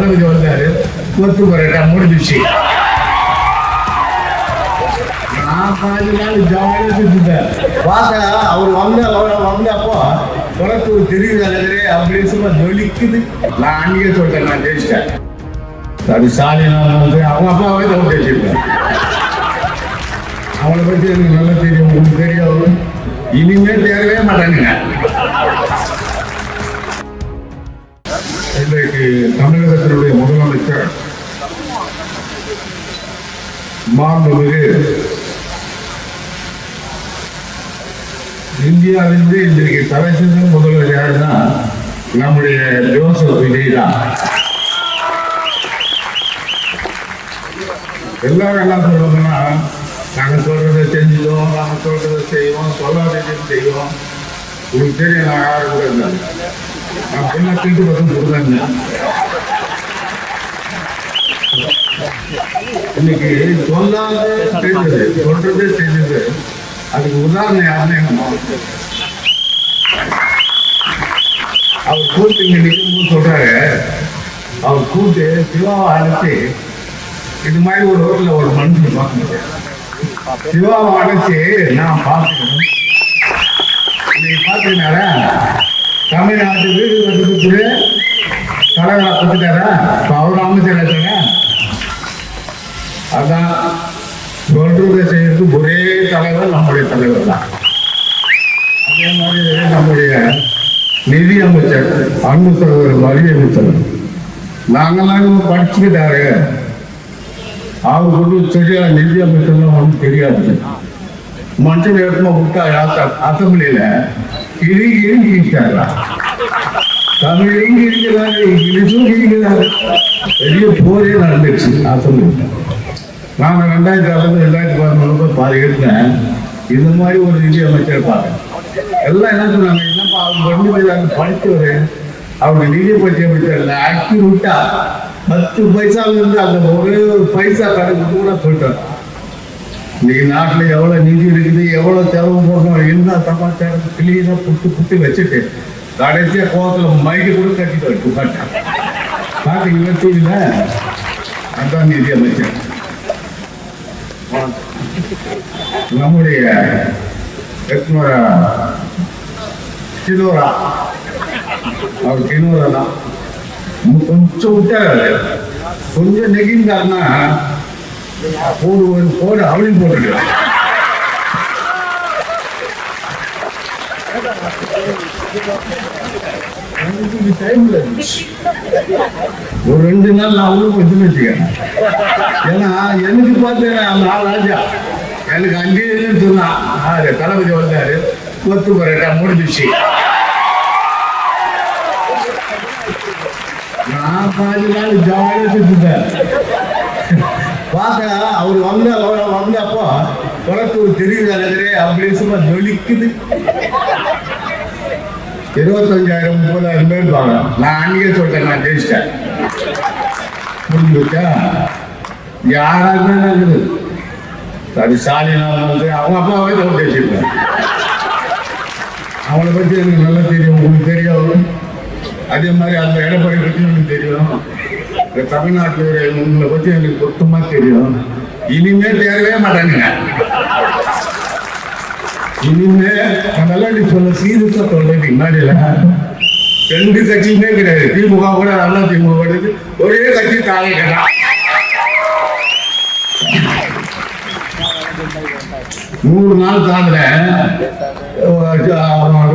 தளபதி வந்தாரு, கொத்து பரோட்டா முடிஞ்சிச்சு. நான் 5 நாள் ஜாலியாக செஞ்சுட்டேன். பார்த்தா அவர் வந்தப்போ குளத்தூர் தெரியுது அப்படின்னு சும்மா நொலிக்குது. நான் அன்னைக்கே சொல்லிட்டேன், நான் ஜெயிச்சிட்டேன். அது ஸ்டாலின் வந்து அவங்க அப்பாவே தான் பேசியிருக்கேன். அவளை பற்றி எனக்கு நல்லா தெரியும், உங்களுக்கு தெரியாது. இனிமேல் தேரவே மாட்டானுங்க. இன்றைக்கு தமிழகத்தினுடைய முதலமைச்சர் மாண்புமிகு இந்தியாவிலிருந்து இன்றைக்கு தலைசிறந்த முதல்வர் யாருன்னா நம்முடைய ஜோசப் விஜய் தான். எல்லாரும் என்ன சொல்றதுன்னா, நாங்கள் சொல்றதை செஞ்சோம், நாங்கள் சொல்றதை செய்வோம், சொல்லாததை செய்வோம். உங்களுக்கு தெரியும், நான் யாரு கூட இருந்தாங்க, நான் பின்ன திட்டு பக்கம் கொடுத்தாங்க. இன்னைக்கு சொல்லாத செய்தது, சொல்றதே செய்தது, அதுக்கு உதாரணம் யாருன்னு அவர் கூட்டு இங்க நிற்கும்போது சொல்றாரு. அவர் கூட்டு சிவாவை அழைச்சி, இது மாதிரி ஒரு ரோட்ல ஒரு மனுஷன் பார்க்க முடியாது, சிவாவை அழைச்சி நான் பார்த்துக்கணும். இன்னைக்கு பார்த்தீங்கன்னால தமிழ்நாட்டு வீடு கட்டுறதுக்கு தலைவரை கொடுத்துட்டாரா, இப்போ அவர் அமைச்சர் ஆச்சாரா. அதான் சொல்றதை செய்யறதுக்கு ஒரே தலைவர் நம்முடைய தலைவர் தான். அதே மாதிரி நம்முடைய நிதி அமைச்சர் அன்பு சகோதரர் மரிய அமைச்சர் நாங்களாம் படிச்சுக்கிட்டாரு. அவர் கொண்டு சரியா நிதி அமைச்சர்லாம் ஒன்றும் தெரியாது. மனுஷன் எடுத்துமா விட்டா அசம்பிளியில கிழிச்சாரா, தமிழும் கிழிக்கிறாரு, இங்கிலீஷும் கிழிக்கிறாரு. பெரிய போரே நடந்துச்சு அசம்பிளி. நாங்கள் 2006-2011 பாதி இருந்தேன். இந்த மாதிரி ஒரு நிதி அமைச்சர் பாருங்க. எல்லாம் என்ன சொன்னாங்க, என்னப்பா அவங்க 2 பேர் படித்தவர், அவங்க நிதி பற்றி அமைச்சர் ஆக்கி விட்டா 10 பைசால இருந்து அந்த ஒரே ஒரு பைசா கணக்கு கூட போயிட்டார். இன்னைக்கு நாட்டில் எவ்வளோ நிதி இருக்குது, எவ்வளோ செலவு போடணும், என்ன சமாச்சாரம் கிளீனாக புட்டு வச்சுட்டு கடைசியாக கோவத்தில் மைக்கு கூட கட்டிட்டு வச்சு காட்டேன். பார்த்தீங்கன்னா தூயில அதான் நிதி அமைச்சர். நம்முடைய கினோரா, அவர் கினோரா தான் கொஞ்சம் விட்டாரு, கொஞ்சம் நெகிழ்ந்தாருன்னா போடு அவளையும் போட்டுக்கலாம். ஒரு 2 நாள் நான் உள்ள போய் வச்சுக்கேன். ஏன்னா எனக்கு பார்த்தேன் அந்த ராஜா எனக்கு அங்கேயே சொன்னான், தளபதி வந்தாரு, கொத்து பரோட்டா முடிஞ்சிச்சு. நான் 5 நாள் ஜாலியாக செஞ்சுட்டேன். பார்த்தா அவர் வந்தப்போ குளத்தூர் தெரியுது அப்படின்னு சும்மா நொலிக்குது. 25,000-30,000 பேர் இருப்பாங்க. நான் அன்னைக்கே சொல்லிட்டேன், நான் ஜெயிச்சிட்டேன். புரிஞ்சு வச்சா யாராருமே இருக்குது. அது ஸ்டாலின் வந்து அவங்க அப்பாவே தான் பேசியிருக்கேன். அவளை பற்றி எனக்கு நல்லா தெரியும், உங்களுக்கு தெரியாது. அதே மாதிரி அந்த எடப்பாடி பற்றி எனக்கு தெரியும். தமிழ்நாட்டில் உங்களை பற்றி எனக்கு சுத்தமா தெரியும். இனிமேல் தேரவே மாட்டானுங்க. இனிமே நல்லா சொல்ல சீரியஸா சொல்றதுக்கு முன்னாடியில 2 கட்சியுமே கிடையாது. திமுக கூட நல்லா திமுக ஒரே கட்சி தாழை கேட்டா 100 நாள் தாங்கல.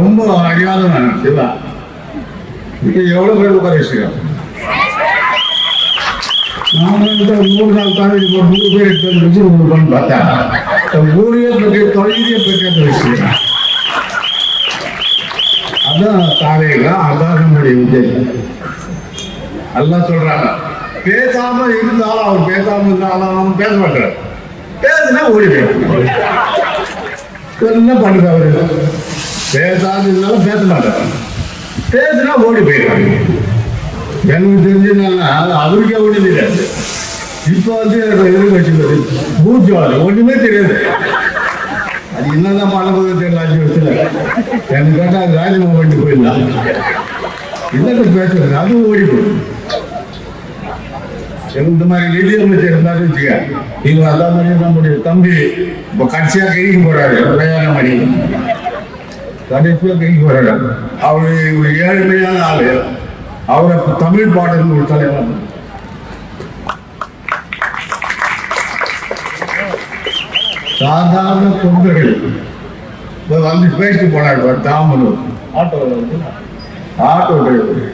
ரொம்ப அறியாதவன் சிவா. எவ்வளவு பேர் உட்கார வச்சுக்கிறோம். நான் 3 நாள் காலேஜ் 100 பேர் எடுத்து பார்த்தா ஊரையே பற்றி தொழிலே பற்றி வச்சுக்கிறேன். அதான் தாவேகா, அதான் நம்முடைய விஜய். எல்லாம் சொல்றாங்க பேசாம இருந்தாலும், அவர் பேசாம இருந்தாலும் அவன் பேச மாட்டார். பேசுனா ஓடி போயிடும். என்ன பண்ணுது அவரு? பேசாத இருந்தாலும் பேச மாட்டார், பேசுனா ஓடி போயிடுறாங்க. எனக்கு தெரிஞ்சதுனால அவருக்கே ஒண்ணு தெரியாது. இப்ப வந்து எதிர்கட்சி பூஜ்வாதம் ஒண்ணுமே தெரியாது. அது என்னதான் மழை தெரியல. 5 வருஷத்துல எனக்கு கேட்டா அது ராஜினாமா பண்ணிட்டு போயிடலாம். என்னது பேசுறது, அதுவும் ஓடி போயிடும். இந்த மாதிரி நிதியமைச்சர் இருந்தாலும் வச்சுக்க, இவங்க எல்லா மாதிரியும் நம்முடைய தம்பி இப்போ கடைசியா கைக்கு போறாரு, பிரயாணம் பண்ணி கடைசியா கைக்கு போறாரு. அவரு ஒரு ஏழ்மையான ஆளு, அவரை தமிழ் பாடல் ஒரு தலைவர். சாதாரண தொண்டர்கள் வந்து பேசிட்டு போனார். தாமனூர் ஆட்டோ டிரைவர்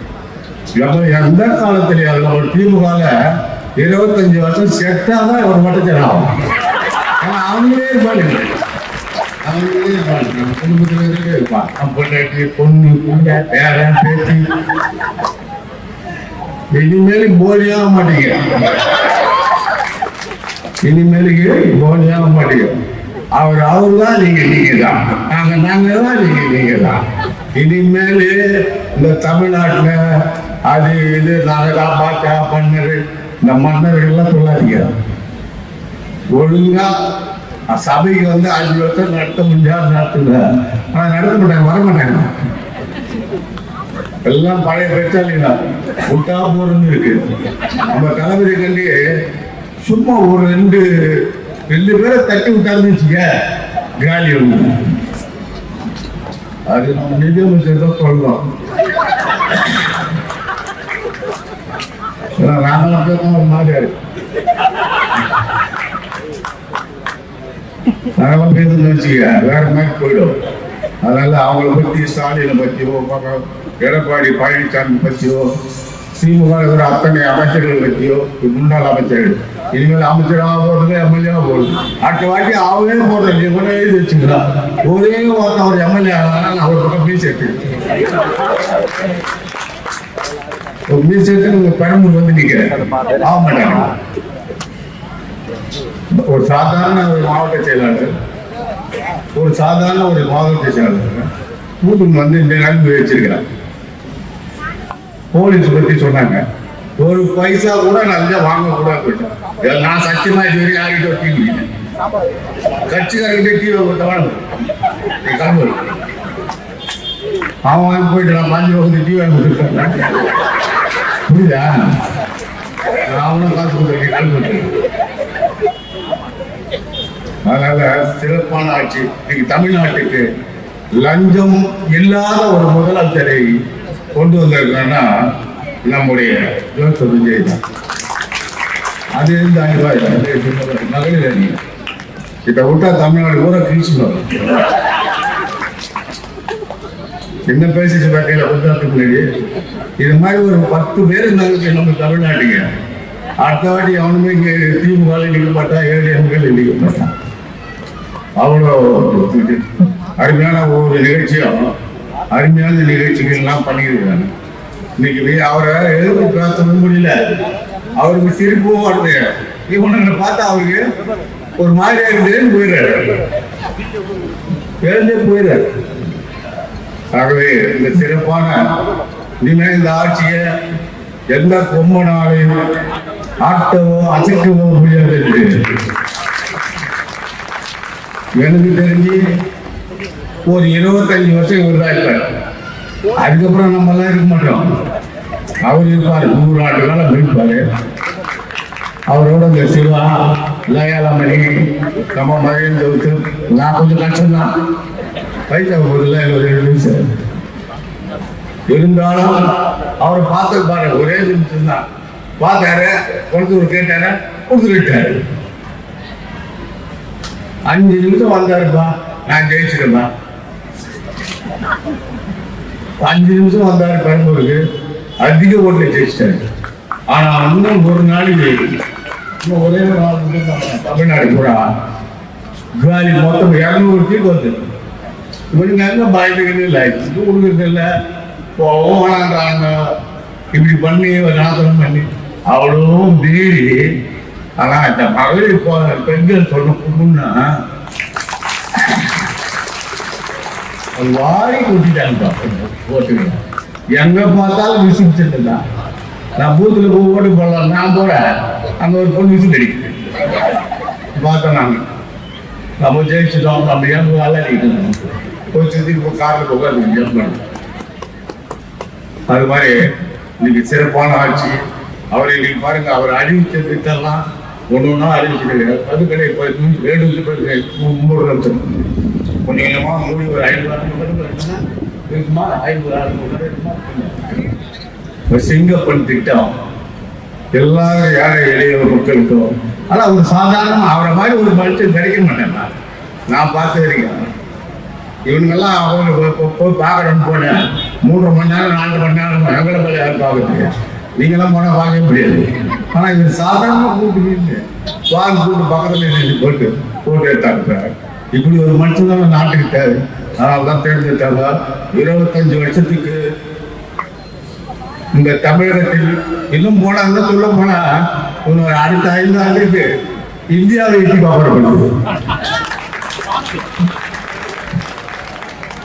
எந்த காலத்திலே ஒரு திமுக 25 வருஷம் செட்டாதான் ஒரு மட்டும் ஆகும். அவங்களே இருப்பாங்க, அவங்களே இருப்பாங்க, குடும்பத்திலே இருப்பான். பொண்டாட்டி பொண்ணு பேரன் பேத்தி. இனிமேல் போலியாக மாட்டீங்க, இனிமேலுக்கு போலியாக மாட்டீங்க. அவர் தான், நீங்க தான், நாங்க தான், நீங்க தான். இனிமேல் இந்த தமிழ்நாட்டில் அது இது நாகதா பாட்டா மன்னர், இந்த மன்னர்கள்லாம் சொல்லாதீங்க. ஒழுங்கா சபைக்கு 5 வருஷம் நடத்த முடியாது, நடத்துங்க. ஆனா நடத்த மாட்டாங்க, வரமாட்டாங்க. எல்லாம் பழைய பிரச்சனை விட்டா போறன்னு இருக்கு. நம்ம தலைவரை கண்டி சும்மா ஒரு ரெண்டு பேரை தட்டி விட்டாருன்னு வச்சுக்க, காலி ஒண்ணு. அது நம்ம நிதியமைச்சர் தான் சொல்லணும். நாங்களாம் ஒரு மாதிரி நாங்களாம் பேருந்து வச்சுக்க வேற மாதிரி போயிடும். அதனால அவங்கள பத்தி, ஸ்டாலினை பற்றியோ, எடப்பாடி பழனிசாமி பற்றியோ, திமுக அத்தனை அமைச்சர்கள் பற்றியோ, முன்னாள் அமைச்சர்கள் இனிமேல் அமைச்சராக போறது, எம்எல்ஏ போடுது. அடுத்த வாட்டி அவரே போடுறது எழுதி வச்சுக்கலாம். ஒரே ஒரு எம்எல்ஏ ஆனாலும் அவர் பக்கம் மீஸ் எடுத்து மீஸ் எடுத்து நீங்க பெரம்பூர் வந்து நிக்கிறேன் ஆக மாட்டாங்க. ஒரு சாதாரண ஒரு மாவட்ட செயலாளர், ஒரு சாதாரண ஒரு மாவட்ட செயலாளர் கூட்டம் இந்த நிலைமை வச்சிருக்கிறாங்க. போலீஸ் பத்தி சொன்னாங்க, ஒரு பைசா கூட நல்லா வாங்க கூடாது. நான் சத்தியமா இது யார்கிட்ட டிவி கட்சிக்காரர்கிட்ட டிவி கொடுத்தவன் கிளம்பு. அவன் வாங்கி போயிட்டு நான் 5 வருஷத்துக்கு டிவி வாங்கி கொடுத்துருக்கேன். புரியுதா? அவனும் காசு கொடுத்துருக்கேன், கிளம்பு. அதனால சிறப்பான ஆட்சி. இன்னைக்கு தமிழ்நாட்டுக்கு லஞ்சம் இல்லாத ஒரு முதலமைச்சரை கொண்டு வந்திருக்காங்கன்னா நம்முடைய ஜோசப் விஜய் தான். அது 5 ரூபாய் மகளிர் அணி இதை விட்டா தமிழ்நாடு பூரா கிழிச்சுடும். என்ன பேசிச்சு பார்க்கல புத்தகத்துக்கு முன்னாடி இது மாதிரி ஒரு 10 பேர் இருந்தாங்க நம்ம தமிழ்நாட்டுக்கு. அடுத்த வாட்டி அவனுமே இங்கே திமுக நிற்க மாட்டான், ஏடிஎம்கள் நிற்க மாட்டான். அவ்வளோ அருமையான ஒவ்வொரு நிகழ்ச்சியும் அருமையான நிகழ்ச்சிகள்லாம் பண்ணியிருக்காங்க. இன்னைக்கு அவரை எழுதி பேச முடியல, அவருக்கு சிரிப்பும் வருது. இவனை பார்த்தா அவருக்கு ஒரு மாதிரியா இருந்தேன்னு போயிடுறாரு, எழுந்தே போயிடுறாரு. ஆகவே இந்த சிறப்பான இனிமே இந்த ஆட்சியை எந்த கொம்பனாலையும் ஆட்டவோ அசைக்கவோ முடியாது. எனக்கு தெரிஞ்சு ஒரு 25 வருஷம் இவர் தான் இருப்பார். அதுக்கப்புறம் நம்ம எல்லாம் இருக்க மாட்டோம். அவர் இருப்பார், 100 ஆண்டு காலம் இருப்பாரு. அவரோட இந்த சிவா, லயாலமணி, நம்ம மகேந்திர, நான் கொஞ்சம் கஷ்டம்தான், பைசா போதில்ல, ஒரு 7 நிமிஷம் இருந்தாலும் அவரை பார்த்து பாரு, ஒரே நிமிஷம் தான் பார்த்தாரு, கொடுத்து கேட்டாரு, கொடுத்துட்டாரு. 5 நிமிஷம் வந்தாருப்பா, நான் ஜெயிச்சிருப்பா. 5 நிமிஷம் வந்தாரு பெரம்பூருக்கு, அதிக ஓட்டுல ஜெயிச்சிட்டாரு. ஆனா இன்னும் ஒரு நாளைக்கு இன்னும் ஒரே ஒரு நாள் தமிழ்நாடு பூரா காலி, மொத்தம் 200 சீட் வந்து இவனுங்க எங்க பயந்துக்கிறது இல்லை, இது கொடுக்குறது இல்லை, போவானாங்க இப்படி பண்ணி நாசனம் பண்ணி அவ்வளோ மீறி. ஆனா இந்த மகளிர் பெண்கள் சொல்லணும்னா வாரி கூட்டிட்டாங்க. ஓட்டுங்க எங்க பார்த்தாலும் விசிட்டு தான். நான் பூத்துல போய் ஓட்டு போடலாம், நான் போறேன், அங்க ஒரு பொண்ணு விசிட் அடிக்கிறேன். பார்த்தோம் நாங்க, நம்ம ஜெயிச்சுட்டோம், நம்ம ஏன் வேலை அடிக்கணும், ஒரு சுத்தி காரில் போக. அது மாதிரி இன்னைக்கு சிறப்பான ஆட்சி, அவரை இன்னைக்கு பாருங்க, அவர் அறிவிச்ச திட்டம்லாம் ஒன்று ஒன்றா அறிவிச்சிருக்காரு. அது கிடையாது, வேணுக்கு மூணு லட்சம் கொஞ்சம் கொஞ்சமாக மூடி ஒரு 5,000 இருக்குமா, 5,000 சிங்கப்பன் திட்டம் எல்லாரும் ஏழை எளிய மக்களுக்கும். ஆனால் ஒரு சாதாரண அவரை மாதிரி ஒரு மனுஷன் கிடைக்க மாட்டேன் நான் பார்த்து இருக்கேன். இவனுங்கெல்லாம் அவங்க போய் பார்க்கணும்னு போனேன், 3 மணி நேரம் 4 மணி நேரம் எங்களை மேலே யாரும் பார்க்க நீங்களாம் போனால் பார்க்க முடியாது. ஆனால் இவர் சாதாரணமாக கூப்பிட்டு வாங்க கூப்பிட்டு பக்கத்தில் போட்டு எடுத்தாங்க. இப்படி ஒரு மனுஷன் தான் நாட்டுக்கு தேவை. அதனால தான் தேர்ந்தெடுத்தாங்க. 25 வருஷத்துக்கு இந்த தமிழகத்தில் இன்னும் போனாங்க சொல்ல போனா இன்னொரு அடுத்த 5 ஆண்டுக்கு இந்தியாவை எட்டி பார்க்கப்படுது.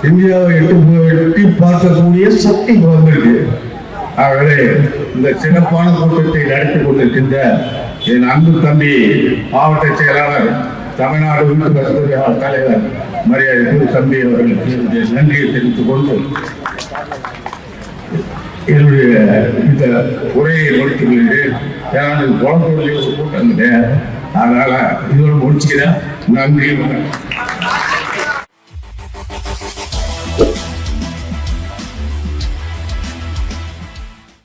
இந்தியாவை எட்டி பார்க்கக்கூடிய சக்தி வந்திருக்கு. ஆகவே இந்த சிறப்பான கூட்டத்தை நடத்தி கொண்டிருக்கின்ற என் அன்பு தம்பி மாவட்ட செயலாளர், தமிழ்நாடு வீட்டு தலைவர் மரியாதை தம்பி அவர்களுக்கு நன்றியை தெரிவித்துக் கொண்டு என்னுடைய இந்த உரையை முடித்துக் கொள்கிறேன். ஏன்னா குழந்தைகளுடைய ஒரு கூட்டம் கிடையாது, அதனால இதோடு முடிச்சுக்கிறேன். நன்றி.